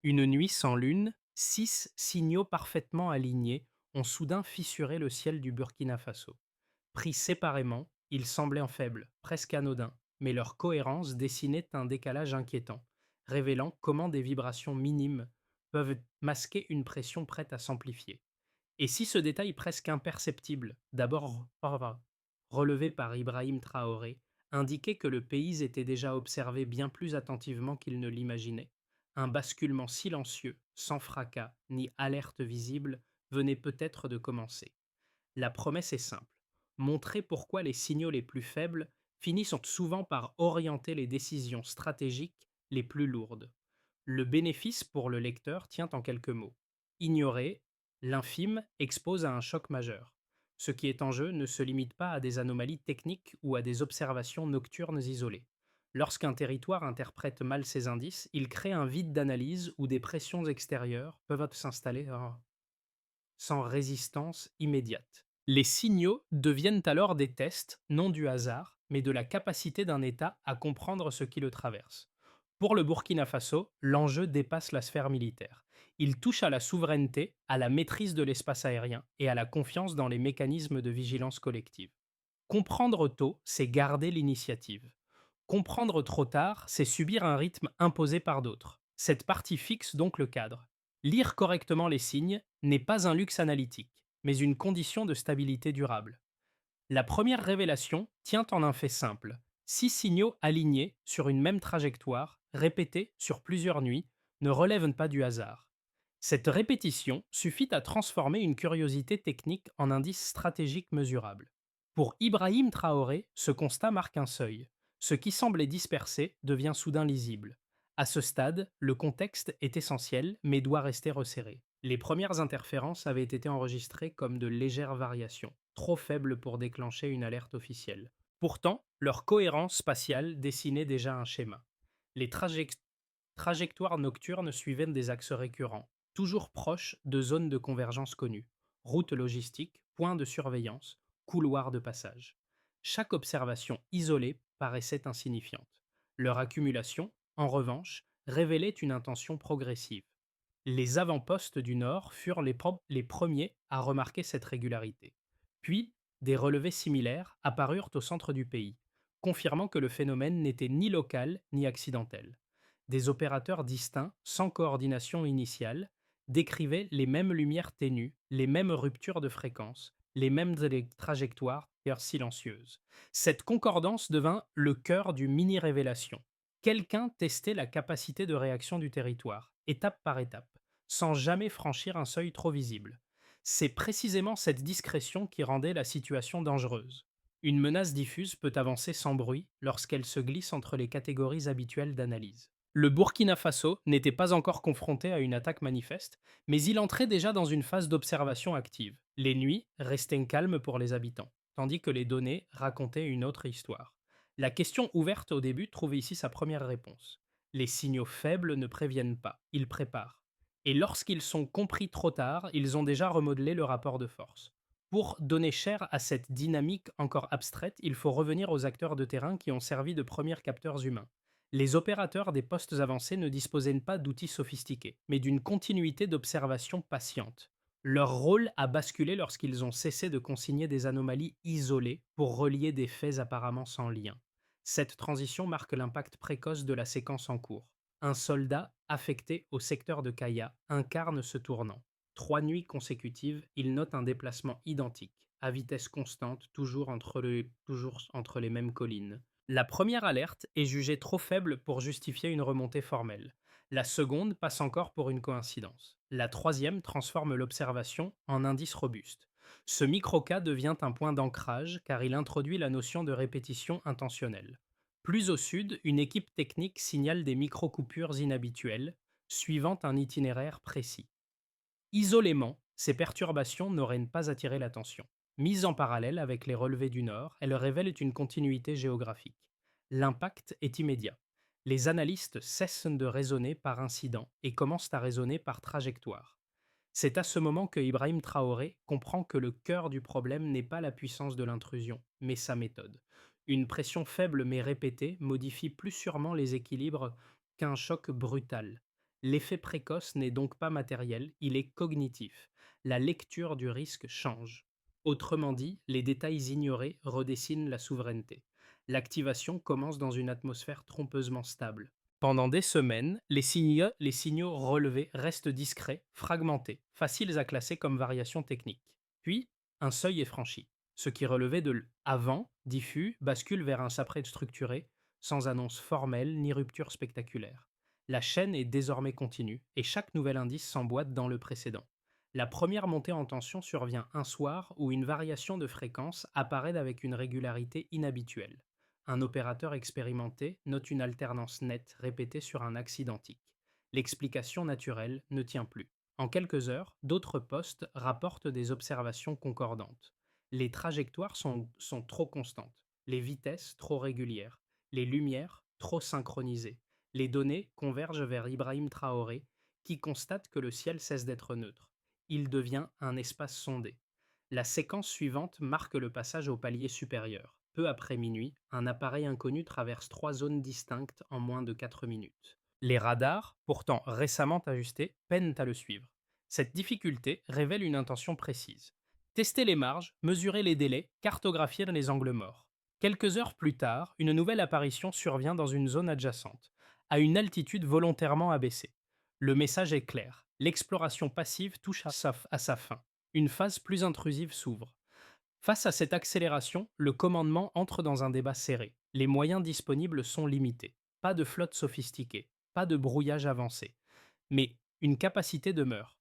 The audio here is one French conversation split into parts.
Une nuit sans lune, 6 signaux parfaitement alignés ont soudain fissuré le ciel du Burkina Faso. Pris séparément, ils semblaient en faibles, presque anodins, mais leur cohérence dessinait un décalage inquiétant, révélant comment des vibrations minimes peuvent masquer une pression prête à s'amplifier. Et si ce détail presque imperceptible, d'abord relevé par Ibrahim Traoré, indiquait que le pays était déjà observé bien plus attentivement qu'il ne l'imaginait, un basculement silencieux, sans fracas ni alerte visible, venait peut-être de commencer. La promesse est simple: montrer pourquoi les signaux les plus faibles finissent souvent par orienter les décisions stratégiques les plus lourdes. Le bénéfice pour le lecteur tient en quelques mots. Ignorer l'infime expose à un choc majeur. Ce qui est en jeu ne se limite pas à des anomalies techniques ou à des observations nocturnes isolées. Lorsqu'un territoire interprète mal ses indices, il crée un vide d'analyse où des pressions extérieures peuvent s'installer sans résistance immédiate. Les signaux deviennent alors des tests, non du hasard, mais de la capacité d'un État à comprendre ce qui le traverse. Pour le Burkina Faso, l'enjeu dépasse la sphère militaire. Il touche à la souveraineté, à la maîtrise de l'espace aérien et à la confiance dans les mécanismes de vigilance collective. Comprendre tôt, c'est garder l'initiative. Comprendre trop tard, c'est subir un rythme imposé par d'autres. Cette partie fixe donc le cadre. Lire correctement les signes n'est pas un luxe analytique, mais une condition de stabilité durable. La première révélation tient en un fait simple: 6 signaux alignés sur une même trajectoire, répétés sur plusieurs nuits, ne relèvent pas du hasard. Cette répétition suffit à transformer une curiosité technique en indice stratégique mesurable. Pour Ibrahim Traoré, ce constat marque un seuil. Ce qui semblait dispersé devient soudain lisible. À ce stade, le contexte est essentiel, mais doit rester resserré. Les premières interférences avaient été enregistrées comme de légères variations, trop faibles pour déclencher une alerte officielle. Pourtant, leur cohérence spatiale dessinait déjà un schéma. Les trajectoires nocturnes suivaient des axes récurrents, toujours proches de zones de convergence connues: routes logistiques, points de surveillance, couloirs de passage. Chaque observation isolée paraissait insignifiante. Leur accumulation, en revanche, révélait une intention progressive. Les avant-postes du Nord furent les premiers à remarquer cette régularité. Puis, des relevés similaires apparurent au centre du pays, confirmant que le phénomène n'était ni local ni accidentel. Des opérateurs distincts, sans coordination initiale, décrivaient les mêmes lumières ténues, les mêmes ruptures de fréquence, les mêmes trajectoires silencieuses. Cette concordance devint le cœur du mini-révélation. Quelqu'un testait la capacité de réaction du territoire, étape par étape, sans jamais franchir un seuil trop visible. C'est précisément cette discrétion qui rendait la situation dangereuse. Une menace diffuse peut avancer sans bruit lorsqu'elle se glisse entre les catégories habituelles d'analyse. Le Burkina Faso n'était pas encore confronté à une attaque manifeste, mais il entrait déjà dans une phase d'observation active. Les nuits restaient calmes pour les habitants, tandis que les données racontaient une autre histoire. La question ouverte au début trouve ici sa première réponse. Les signaux faibles ne préviennent pas, ils préparent. Et lorsqu'ils sont compris trop tard, ils ont déjà remodelé le rapport de force. Pour donner chair à cette dynamique encore abstraite, il faut revenir aux acteurs de terrain qui ont servi de premiers capteurs humains. Les opérateurs des postes avancés ne disposaient pas d'outils sophistiqués, mais d'une continuité d'observation patiente. Leur rôle a basculé lorsqu'ils ont cessé de consigner des anomalies isolées pour relier des faits apparemment sans lien. Cette transition marque l'impact précoce de la séquence en cours. Un soldat affecté au secteur de Kaya incarne ce tournant. 3 nuits consécutives, il note un déplacement identique, à vitesse constante, toujours entre les mêmes collines. La première alerte est jugée trop faible pour justifier une remontée formelle. La seconde passe encore pour une coïncidence. La troisième transforme l'observation en indice robuste. Ce microcas devient un point d'ancrage car il introduit la notion de répétition intentionnelle. Plus au sud, une équipe technique signale des micro-coupures inhabituelles, suivant un itinéraire précis. Isolément, ces perturbations n'auraient pas attiré l'attention. Mises en parallèle avec les relevés du Nord, elles révèlent une continuité géographique. L'impact est immédiat. Les analystes cessent de raisonner par incident et commencent à raisonner par trajectoire. C'est à ce moment que Ibrahim Traoré comprend que le cœur du problème n'est pas la puissance de l'intrusion, mais sa méthode. Une pression faible mais répétée modifie plus sûrement les équilibres qu'un choc brutal. L'effet précoce n'est donc pas matériel, il est cognitif. La lecture du risque change. Autrement dit, les détails ignorés redessinent la souveraineté. L'activation commence dans une atmosphère trompeusement stable. Pendant des semaines, les signaux relevés restent discrets, fragmentés, faciles à classer comme variations techniques. Puis, un seuil est franchi. Ce qui relevait de avant, diffus, bascule vers un s'apprête structuré, sans annonce formelle ni rupture spectaculaire. La chaîne est désormais continue, et chaque nouvel indice s'emboîte dans le précédent. La première montée en tension survient un soir où une variation de fréquence apparaît avec une régularité inhabituelle. Un opérateur expérimenté note une alternance nette répétée sur un axe identique. L'explication naturelle ne tient plus. En quelques heures, d'autres postes rapportent des observations concordantes. Les trajectoires sont trop constantes, les vitesses trop régulières, les lumières trop synchronisées. Les données convergent vers Ibrahim Traoré, qui constate que le ciel cesse d'être neutre. Il devient un espace sondé. La séquence suivante marque le passage au palier supérieur. Peu après minuit, un appareil inconnu traverse trois zones distinctes en moins de 4 minutes. Les radars, pourtant récemment ajustés, peinent à le suivre. Cette difficulté révèle une intention précise. Tester les marges, mesurer les délais, cartographier les angles morts. Quelques heures plus tard, une nouvelle apparition survient dans une zone adjacente, à une altitude volontairement abaissée. Le message est clair. L'exploration passive touche à sa fin. Une phase plus intrusive s'ouvre. Face à cette accélération, le commandement entre dans un débat serré. Les moyens disponibles sont limités. Pas de flotte sophistiquée, pas de brouillage avancé. Mais une capacité demeure.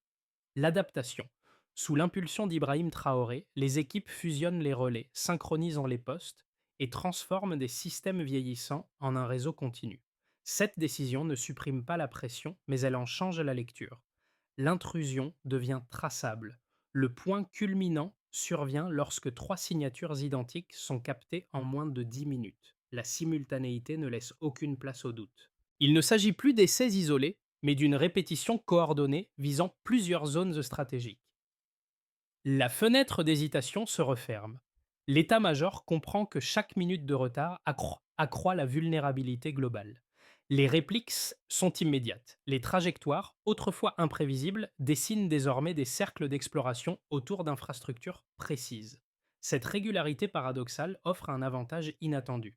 L'adaptation. Sous l'impulsion d'Ibrahim Traoré, les équipes fusionnent les relais, synchronisant les postes et transforment des systèmes vieillissants en un réseau continu. Cette décision ne supprime pas la pression, mais elle en change la lecture. L'intrusion devient traçable. Le point culminant survient lorsque trois signatures identiques sont captées en moins de 10 minutes. La simultanéité ne laisse aucune place au doute. Il ne s'agit plus d'essais isolés, mais d'une répétition coordonnée visant plusieurs zones stratégiques. La fenêtre d'hésitation se referme. L'état-major comprend que chaque minute de retard accroît la vulnérabilité globale. Les répliques sont immédiates. Les trajectoires, autrefois imprévisibles, dessinent désormais des cercles d'exploration autour d'infrastructures précises. Cette régularité paradoxale offre un avantage inattendu.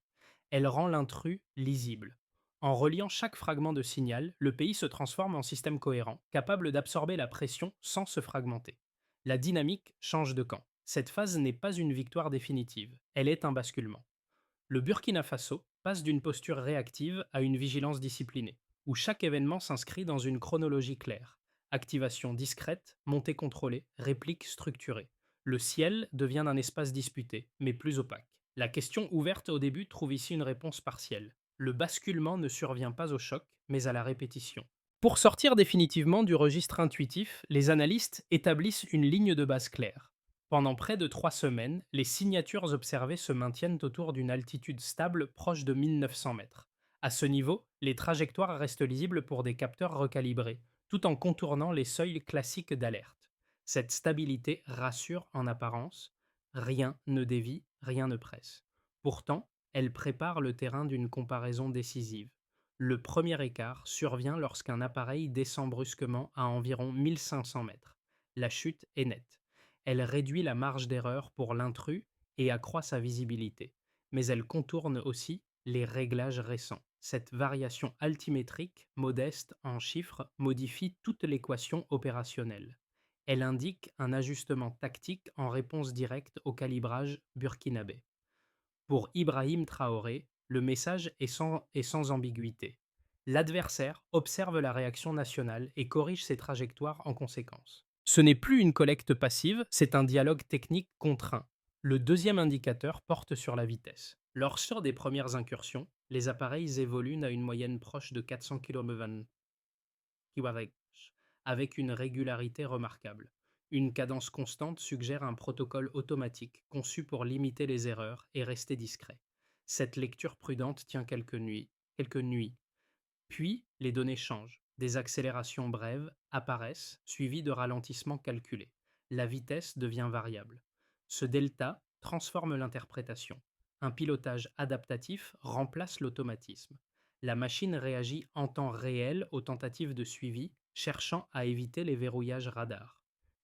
Elle rend l'intrus lisible. En reliant chaque fragment de signal, le pays se transforme en système cohérent, capable d'absorber la pression sans se fragmenter. La dynamique change de camp. Cette phase n'est pas une victoire définitive, elle est un basculement. Le Burkina Faso passe d'une posture réactive à une vigilance disciplinée, où chaque événement s'inscrit dans une chronologie claire. Activation discrète, montée contrôlée, réplique structurée. Le ciel devient un espace disputé, mais plus opaque. La question ouverte au début trouve ici une réponse partielle. Le basculement ne survient pas au choc, mais à la répétition. Pour sortir définitivement du registre intuitif, les analystes établissent une ligne de base claire. Pendant près de 3 semaines, les signatures observées se maintiennent autour d'une altitude stable proche de 1900 mètres. À ce niveau, les trajectoires restent lisibles pour des capteurs recalibrés, tout en contournant les seuils classiques d'alerte. Cette stabilité rassure en apparence, rien ne dévie, rien ne presse. Pourtant, elle prépare le terrain d'une comparaison décisive. Le premier écart survient lorsqu'un appareil descend brusquement à environ 1500 mètres. La chute est nette. Elle réduit la marge d'erreur pour l'intrus et accroît sa visibilité. Mais elle contourne aussi les réglages récents. Cette variation altimétrique, modeste en chiffres, modifie toute l'équation opérationnelle. Elle indique un ajustement tactique en réponse directe au calibrage burkinabé. Pour Ibrahim Traoré, le message est sans ambiguïté. L'adversaire observe la réaction nationale et corrige ses trajectoires en conséquence. Ce n'est plus une collecte passive, c'est un dialogue technique contraint. Le deuxième indicateur porte sur la vitesse. Lors des premières incursions, les appareils évoluent à une moyenne proche de 400 km avec une régularité remarquable. Une cadence constante suggère un protocole automatique conçu pour limiter les erreurs et rester discret. Cette lecture prudente tient quelques nuits. Puis, les données changent. Des accélérations brèves apparaissent, suivies de ralentissements calculés. La vitesse devient variable. Ce delta transforme l'interprétation. Un pilotage adaptatif remplace l'automatisme. La machine réagit en temps réel aux tentatives de suivi, cherchant à éviter les verrouillages radars.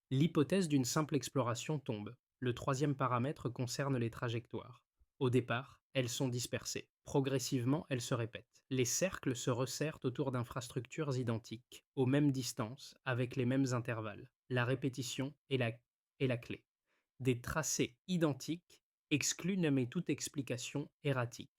L'hypothèse d'une simple exploration tombe. Le troisième paramètre concerne les trajectoires. Au départ, elles sont dispersées. Progressivement, elles se répètent. Les cercles se resserrent autour d'infrastructures identiques, aux mêmes distances, avec les mêmes intervalles. La répétition est la clé. Des tracés identiques excluent nommer toute explication erratique.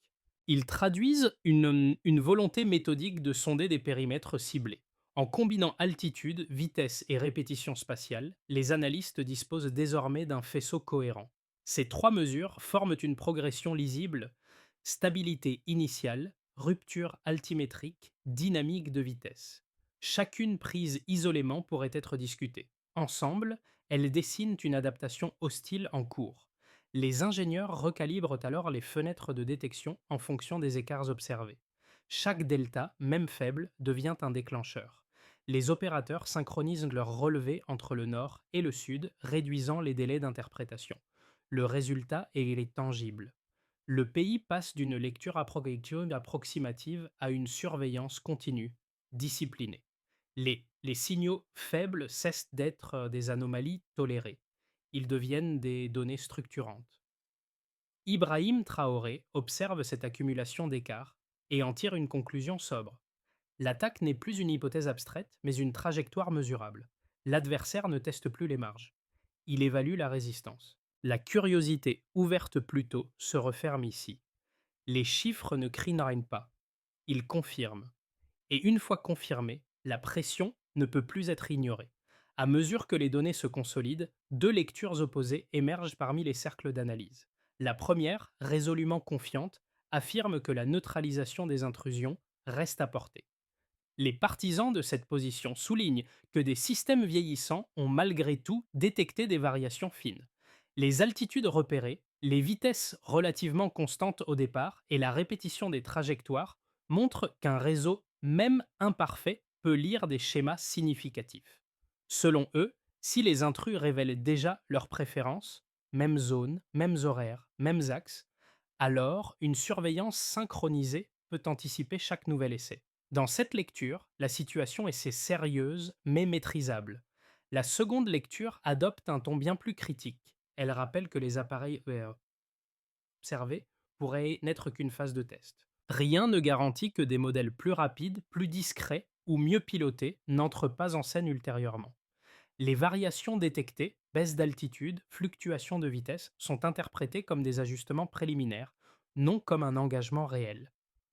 Ils traduisent une volonté méthodique de sonder des périmètres ciblés. En combinant altitude, vitesse et répétition spatiale, les analystes disposent désormais d'un faisceau cohérent. Ces trois mesures forment une progression lisible: stabilité initiale, rupture altimétrique, dynamique de vitesse. Chacune prise isolément pourrait être discutée. Ensemble, elles dessinent une adaptation hostile en cours. Les ingénieurs recalibrent alors les fenêtres de détection en fonction des écarts observés. Chaque delta, même faible, devient un déclencheur. Les opérateurs synchronisent leurs relevés entre le nord et le sud, réduisant les délais d'interprétation. Le résultat est tangible. Le pays passe d'une lecture approximative à une surveillance continue, disciplinée. Les signaux faibles cessent d'être des anomalies tolérées. Ils deviennent des données structurantes. Ibrahim Traoré observe cette accumulation d'écarts et en tire une conclusion sobre. L'attaque n'est plus une hypothèse abstraite, mais une trajectoire mesurable. L'adversaire ne teste plus les marges. Il évalue la résistance. La curiosité ouverte plus tôt se referme ici. Les chiffres ne craignent pas. Ils confirment. Et une fois confirmée, la pression ne peut plus être ignorée. À mesure que les données se consolident, deux lectures opposées émergent parmi les cercles d'analyse. La première, résolument confiante, affirme que la neutralisation des intrusions reste à portée. Les partisans de cette position soulignent que des systèmes vieillissants ont malgré tout détecté des variations fines. Les altitudes repérées, les vitesses relativement constantes au départ et la répétition des trajectoires montrent qu'un réseau, même imparfait, peut lire des schémas significatifs. Selon eux, si les intrus révèlent déjà leurs préférences, même zone, mêmes horaires, mêmes axes, alors une surveillance synchronisée peut anticiper chaque nouvel essai. Dans cette lecture, la situation est sérieuse mais maîtrisable. La seconde lecture adopte un ton bien plus critique. Elle rappelle que les appareils observés pourraient n'être qu'une phase de test. Rien ne garantit que des modèles plus rapides, plus discrets ou mieux pilotés n'entrent pas en scène ultérieurement. Les variations détectées, baisse d'altitude, fluctuation de vitesse, sont interprétées comme des ajustements préliminaires, non comme un engagement réel.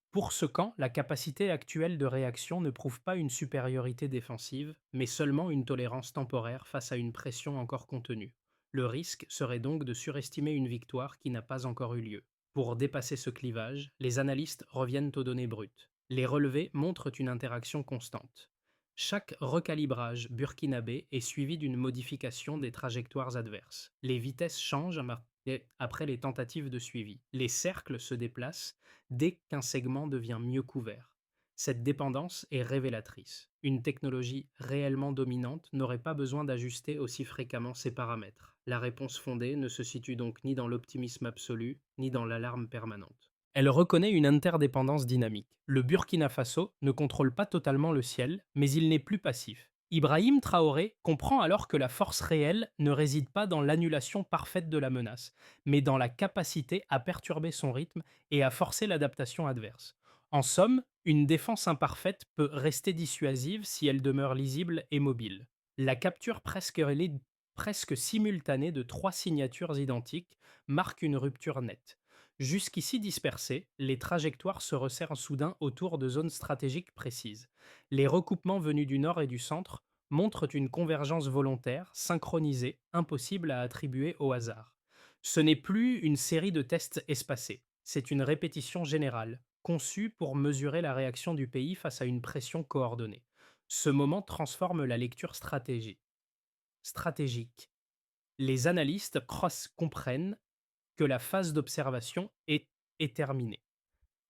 Pour ce camp, la capacité actuelle de réaction ne prouve pas une supériorité défensive, mais seulement une tolérance temporaire face à une pression encore contenue. Le risque serait donc de surestimer une victoire qui n'a pas encore eu lieu. Pour dépasser ce clivage, les analystes reviennent aux données brutes. Les relevés montrent une interaction constante. Chaque recalibrage burkinabé est suivi d'une modification des trajectoires adverses. Les vitesses changent après les tentatives de suivi. Les cercles se déplacent dès qu'un segment devient mieux couvert. Cette dépendance est révélatrice. Une technologie réellement dominante n'aurait pas besoin d'ajuster aussi fréquemment ses paramètres. La réponse fondée ne se situe donc ni dans l'optimisme absolu, ni dans l'alarme permanente. Elle reconnaît une interdépendance dynamique. Le Burkina Faso ne contrôle pas totalement le ciel, mais il n'est plus passif. Ibrahim Traoré comprend alors que la force réelle ne réside pas dans l'annulation parfaite de la menace, mais dans la capacité à perturber son rythme et à forcer l'adaptation adverse. En somme, une défense imparfaite peut rester dissuasive si elle demeure lisible et mobile. La capture presque simultanée de trois signatures identiques marque une rupture nette. Jusqu'ici dispersées, les trajectoires se resserrent soudain autour de zones stratégiques précises. Les recoupements venus du nord et du centre montrent une convergence volontaire, synchronisée, impossible à attribuer au hasard. Ce n'est plus une série de tests espacés, c'est une répétition générale, conçue pour mesurer la réaction du pays face à une pression coordonnée. Ce moment transforme la lecture stratégique. Les analystes comprennent que la phase d'observation est terminée.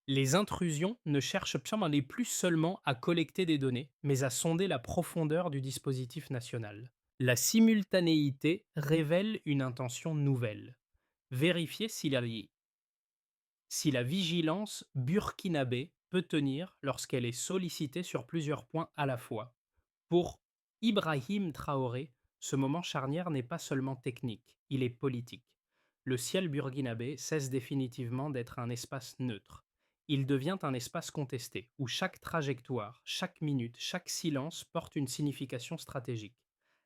Les intrusions ne cherchent plus seulement à collecter des données, mais à sonder la profondeur du dispositif national. La simultanéité révèle une intention nouvelle. Vérifier si la vigilance burkinabé peut tenir lorsqu'elle est sollicitée sur plusieurs points à la fois. Pour Ibrahim Traoré, ce moment charnière n'est pas seulement technique, il est politique. Le ciel burkinabé cesse définitivement d'être un espace neutre. Il devient un espace contesté, où chaque trajectoire, chaque minute, chaque silence porte une signification stratégique.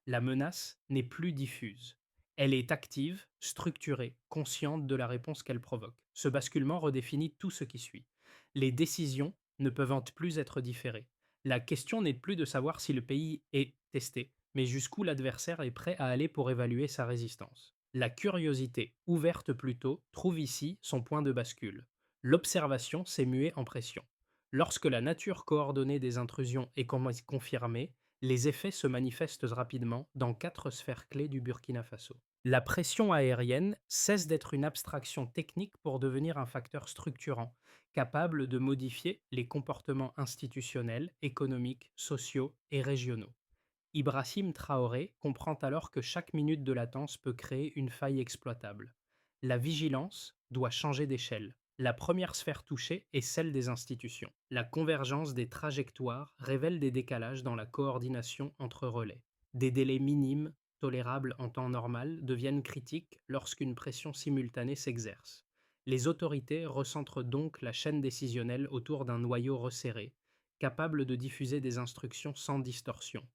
La menace n'est plus diffuse. Elle est active, structurée, consciente de la réponse qu'elle provoque. Ce basculement redéfinit tout ce qui suit. Les décisions ne peuvent plus être différées. La question n'est plus de savoir si le pays est testé, mais jusqu'où l'adversaire est prêt à aller pour évaluer sa résistance. La curiosité, ouverte plus tôt, trouve ici son point de bascule. L'observation s'est muée en pression. Lorsque la nature coordonnée des intrusions est confirmée, les effets se manifestent rapidement dans 4 sphères clés du Burkina Faso. La pression aérienne cesse d'être une abstraction technique pour devenir un facteur structurant, capable de modifier les comportements institutionnels, économiques, sociaux et régionaux. Ibrahim Traoré comprend alors que chaque minute de latence peut créer une faille exploitable. La vigilance doit changer d'échelle. La première sphère touchée est celle des institutions. La convergence des trajectoires révèle des décalages dans la coordination entre relais. Des délais minimes, tolérables en temps normal, deviennent critiques lorsqu'une pression simultanée s'exerce. Les autorités recentrent donc la chaîne décisionnelle autour d'un noyau resserré, capable de diffuser des instructions sans distorsion.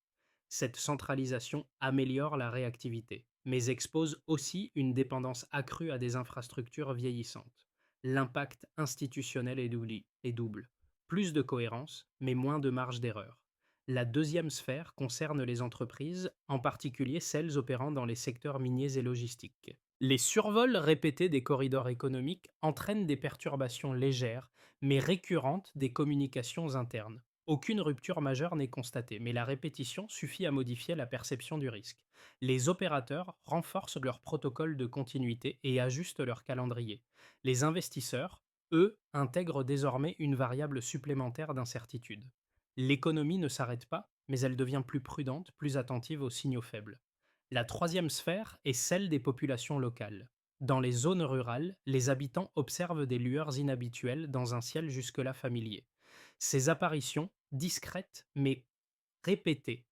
Cette centralisation améliore la réactivité, mais expose aussi une dépendance accrue à des infrastructures vieillissantes. L'impact institutionnel est double. Plus de cohérence, mais moins de marge d'erreur. La deuxième sphère concerne les entreprises, en particulier celles opérant dans les secteurs miniers et logistiques. Les survols répétés des corridors économiques entraînent des perturbations légères, mais récurrentes des communications internes. Aucune rupture majeure n'est constatée, mais la répétition suffit à modifier la perception du risque. Les opérateurs renforcent leurs protocoles de continuité et ajustent leur calendrier. Les investisseurs, eux, intègrent désormais une variable supplémentaire d'incertitude. L'économie ne s'arrête pas, mais elle devient plus prudente, plus attentive aux signaux faibles. La troisième sphère est celle des populations locales. Dans les zones rurales, les habitants observent des lueurs inhabituelles dans un ciel jusque-là familier. Ces apparitions, discrètes mais répétées,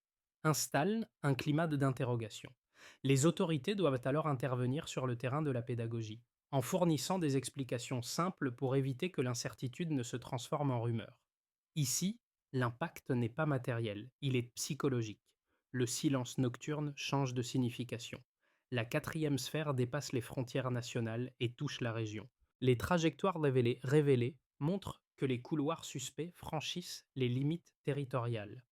installent un climat d'interrogation. Les autorités doivent alors intervenir sur le terrain de la pédagogie, en fournissant des explications simples pour éviter que l'incertitude ne se transforme en rumeur. Ici, l'impact n'est pas matériel, il est psychologique. Le silence nocturne change de signification. La quatrième sphère dépasse les frontières nationales et touche la région. Les trajectoires révélées montrent que les couloirs suspects franchissent les limites territoriales.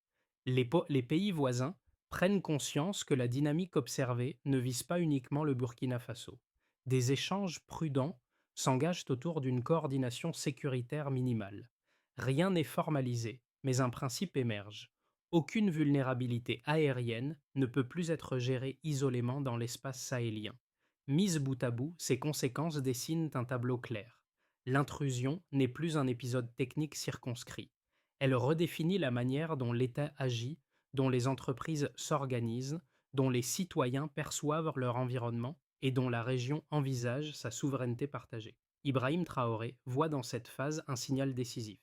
Les pays voisins prennent conscience que la dynamique observée ne vise pas uniquement le Burkina Faso. Des échanges prudents s'engagent autour d'une coordination sécuritaire minimale. Rien n'est formalisé, mais un principe émerge. Aucune vulnérabilité aérienne ne peut plus être gérée isolément dans l'espace sahélien. Mise bout à bout, ces conséquences dessinent un tableau clair. L'intrusion n'est plus un épisode technique circonscrit. Elle redéfinit la manière dont l'État agit, dont les entreprises s'organisent, dont les citoyens perçoivent leur environnement et dont la région envisage sa souveraineté partagée. Ibrahim Traoré voit dans cette phase un signal décisif.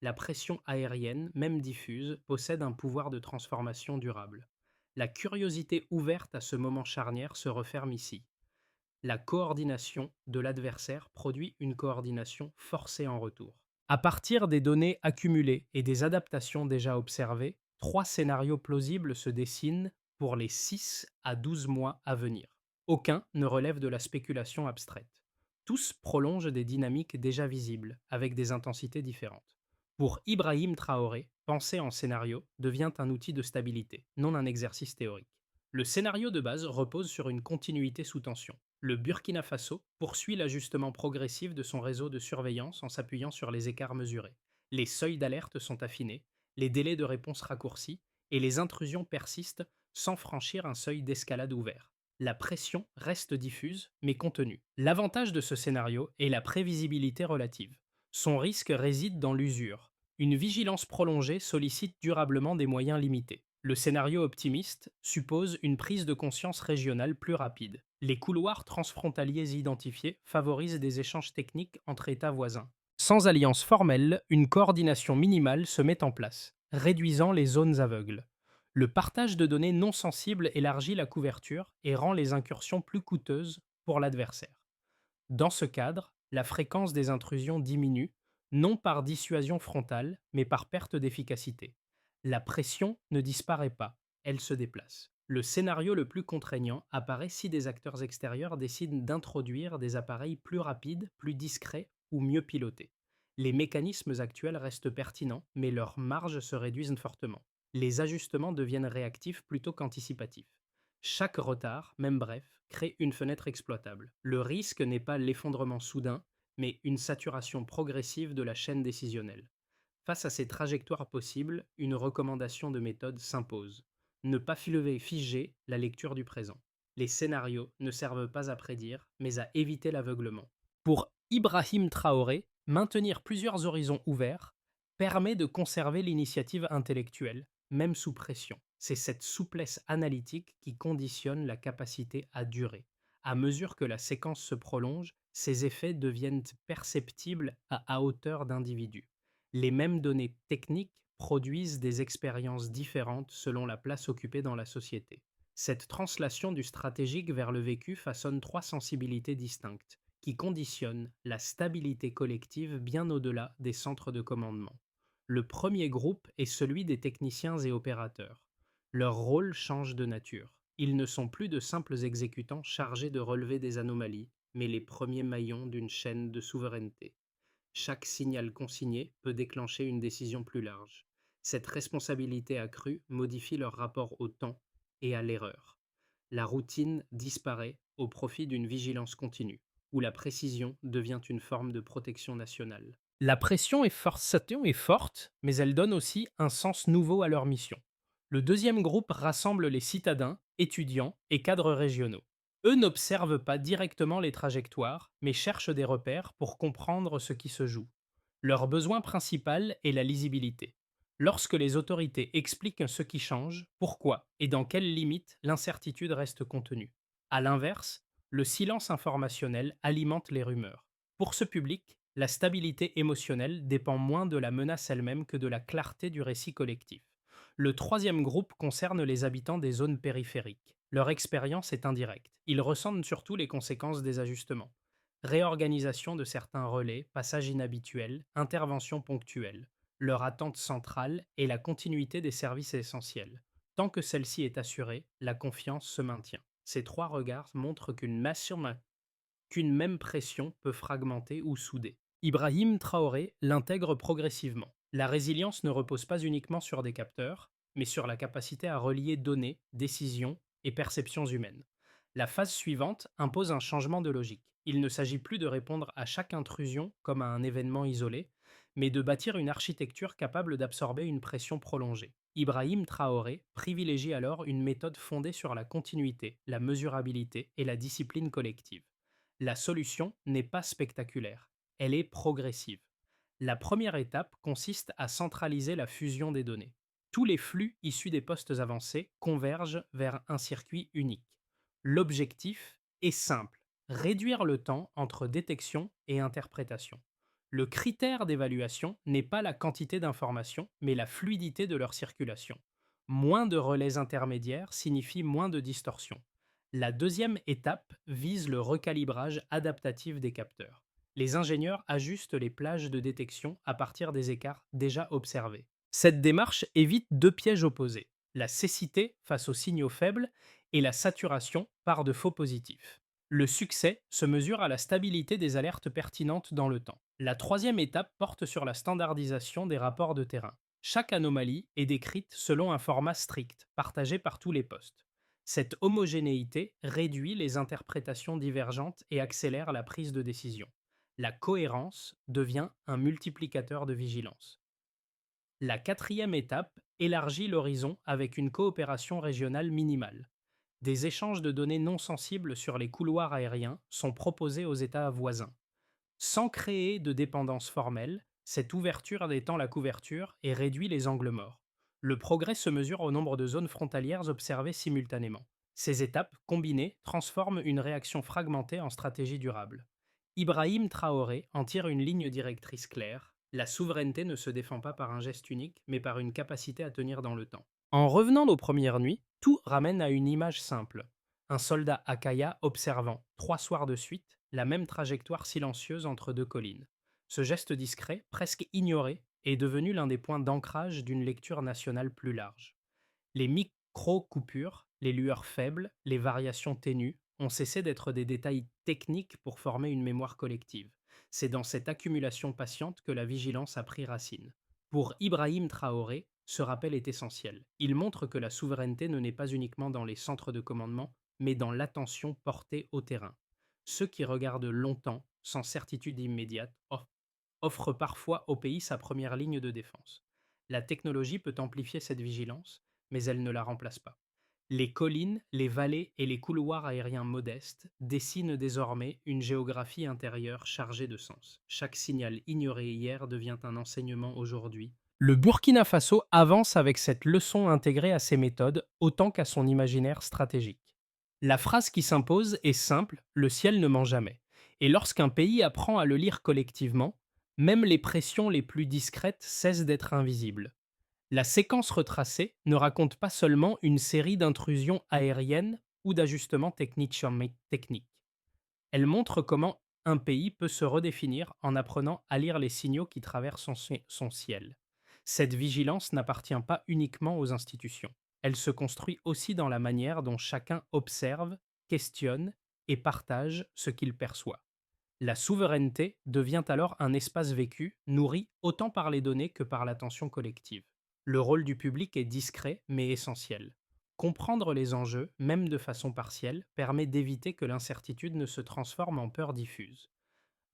La pression aérienne, même diffuse, possède un pouvoir de transformation durable. La curiosité ouverte à ce moment charnière se referme ici. La coordination de l'adversaire produit une coordination forcée en retour. À partir des données accumulées et des adaptations déjà observées, 3 scénarios plausibles se dessinent pour les 6 à 12 mois à venir. Aucun ne relève de la spéculation abstraite. Tous prolongent des dynamiques déjà visibles, avec des intensités différentes. Pour Ibrahim Traoré, penser en scénario devient un outil de stabilité, non un exercice théorique. Le scénario de base repose sur une continuité sous tension. Le Burkina Faso poursuit l'ajustement progressif de son réseau de surveillance en s'appuyant sur les écarts mesurés. Les seuils d'alerte sont affinés, les délais de réponse raccourcis et les intrusions persistent sans franchir un seuil d'escalade ouvert. La pression reste diffuse mais contenue. L'avantage de ce scénario est la prévisibilité relative. Son risque réside dans l'usure. Une vigilance prolongée sollicite durablement des moyens limités. Le scénario optimiste suppose une prise de conscience régionale plus rapide. Les couloirs transfrontaliers identifiés favorisent des échanges techniques entre États voisins. Sans alliance formelle, une coordination minimale se met en place, réduisant les zones aveugles. Le partage de données non sensibles élargit la couverture et rend les incursions plus coûteuses pour l'adversaire. Dans ce cadre, la fréquence des intrusions diminue, non par dissuasion frontale, mais par perte d'efficacité. La pression ne disparaît pas, elle se déplace. Le scénario le plus contraignant apparaît si des acteurs extérieurs décident d'introduire des appareils plus rapides, plus discrets ou mieux pilotés. Les mécanismes actuels restent pertinents, mais leurs marges se réduisent fortement. Les ajustements deviennent réactifs plutôt qu'anticipatifs. Chaque retard, même bref, crée une fenêtre exploitable. Le risque n'est pas l'effondrement soudain, mais une saturation progressive de la chaîne décisionnelle. Face à ces trajectoires possibles, une recommandation de méthode s'impose. Ne pas figer la lecture du présent. Les scénarios ne servent pas à prédire, mais à éviter l'aveuglement. Pour Ibrahim Traoré, maintenir plusieurs horizons ouverts permet de conserver l'initiative intellectuelle, même sous pression. C'est cette souplesse analytique qui conditionne la capacité à durer. À mesure que la séquence se prolonge, ces effets deviennent perceptibles à hauteur d'individus. Les mêmes données techniques produisent des expériences différentes selon la place occupée dans la société. Cette translation du stratégique vers le vécu façonne trois sensibilités distinctes, qui conditionnent la stabilité collective bien au-delà des centres de commandement. Le premier groupe est celui des techniciens et opérateurs. Leur rôle change de nature. Ils ne sont plus de simples exécutants chargés de relever des anomalies, mais les premiers maillons d'une chaîne de souveraineté. Chaque signal consigné peut déclencher une décision plus large. Cette responsabilité accrue modifie leur rapport au temps et à l'erreur. La routine disparaît au profit d'une vigilance continue, où la précision devient une forme de protection nationale. La pression est forte, mais elle donne aussi un sens nouveau à leur mission. Le deuxième groupe rassemble les citadins, étudiants et cadres régionaux. Eux n'observent pas directement les trajectoires, mais cherchent des repères pour comprendre ce qui se joue. Leur besoin principal est la lisibilité. Lorsque les autorités expliquent ce qui change, pourquoi et dans quelles limites, l'incertitude reste contenue. A l'inverse, le silence informationnel alimente les rumeurs. Pour ce public, la stabilité émotionnelle dépend moins de la menace elle-même que de la clarté du récit collectif. Le troisième groupe concerne les habitants des zones périphériques. Leur expérience est indirecte. Ils ressentent surtout les conséquences des ajustements. Réorganisation de certains relais, passages inhabituels, interventions ponctuelles. Leur attente centrale est la continuité des services essentiels. Tant que celle-ci est assurée, la confiance se maintient. Ces trois regards montrent qu'une même pression peut fragmenter ou souder. Ibrahim Traoré l'intègre progressivement. La résilience ne repose pas uniquement sur des capteurs, mais sur la capacité à relier données, décisions et perceptions humaines. La phase suivante impose un changement de logique. Il ne s'agit plus de répondre à chaque intrusion comme à un événement isolé, mais de bâtir une architecture capable d'absorber une pression prolongée. Ibrahim Traoré privilégie alors une méthode fondée sur la continuité, la mesurabilité et la discipline collective. La solution n'est pas spectaculaire, elle est progressive. La première étape consiste à centraliser la fusion des données. Tous les flux issus des postes avancés convergent vers un circuit unique. L'objectif est simple, réduire le temps entre détection et interprétation. Le critère d'évaluation n'est pas la quantité d'informations, mais la fluidité de leur circulation. Moins de relais intermédiaires signifie moins de distorsions. La deuxième étape vise le recalibrage adaptatif des capteurs. Les ingénieurs ajustent les plages de détection à partir des écarts déjà observés. Cette démarche évite deux pièges opposés, la cécité face aux signaux faibles et la saturation par de faux positifs. Le succès se mesure à la stabilité des alertes pertinentes dans le temps. La troisième étape porte sur la standardisation des rapports de terrain. Chaque anomalie est décrite selon un format strict, partagé par tous les postes. Cette homogénéité réduit les interprétations divergentes et accélère la prise de décision. La cohérence devient un multiplicateur de vigilance. La quatrième étape élargit l'horizon avec une coopération régionale minimale. Des échanges de données non sensibles sur les couloirs aériens sont proposés aux États voisins. Sans créer de dépendance formelle, cette ouverture étend la couverture et réduit les angles morts. Le progrès se mesure au nombre de zones frontalières observées simultanément. Ces étapes, combinées, transforment une réaction fragmentée en stratégie durable. Ibrahim Traoré en tire une ligne directrice claire. La souveraineté ne se défend pas par un geste unique, mais par une capacité à tenir dans le temps. En revenant nos premières nuits, tout ramène à une image simple. Un soldat Akaya observant, 3 soirs de suite, la même trajectoire silencieuse entre deux collines. Ce geste discret, presque ignoré, est devenu l'un des points d'ancrage d'une lecture nationale plus large. Les micro-coupures, les lueurs faibles, les variations ténues ont cessé d'être des détails techniques pour former une mémoire collective. C'est dans cette accumulation patiente que la vigilance a pris racine. Pour Ibrahim Traoré, ce rappel est essentiel. Il montre que la souveraineté ne naît pas uniquement dans les centres de commandement, mais dans l'attention portée au terrain. Ceux qui regardent longtemps, sans certitude immédiate, offrent parfois au pays sa première ligne de défense. La technologie peut amplifier cette vigilance, mais elle ne la remplace pas. Les collines, les vallées et les couloirs aériens modestes dessinent désormais une géographie intérieure chargée de sens. Chaque signal ignoré hier devient un enseignement aujourd'hui. Le Burkina Faso avance avec cette leçon intégrée à ses méthodes autant qu'à son imaginaire stratégique. La phrase qui s'impose est simple, le ciel ne ment jamais. Et lorsqu'un pays apprend à le lire collectivement, même les pressions les plus discrètes cessent d'être invisibles. La séquence retracée ne raconte pas seulement une série d'intrusions aériennes ou d'ajustements techniques sur techniques. Elle montre comment un pays peut se redéfinir en apprenant à lire les signaux qui traversent son ciel. Cette vigilance n'appartient pas uniquement aux institutions. Elle se construit aussi dans la manière dont chacun observe, questionne et partage ce qu'il perçoit. La souveraineté devient alors un espace vécu, nourri autant par les données que par l'attention collective. Le rôle du public est discret mais essentiel. Comprendre les enjeux, même de façon partielle, permet d'éviter que l'incertitude ne se transforme en peur diffuse.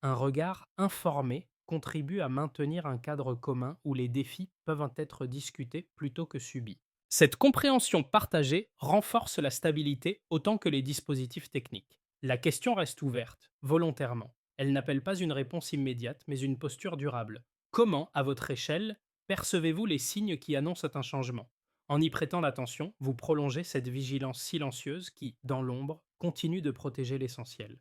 Un regard informé contribue à maintenir un cadre commun où les défis peuvent être discutés plutôt que subis. Cette compréhension partagée renforce la stabilité autant que les dispositifs techniques. La question reste ouverte, volontairement. Elle n'appelle pas une réponse immédiate, mais une posture durable. Comment, à votre échelle, percevez-vous les signes qui annoncent un changement? En y prêtant attention, vous prolongez cette vigilance silencieuse qui, dans l'ombre, continue de protéger l'essentiel.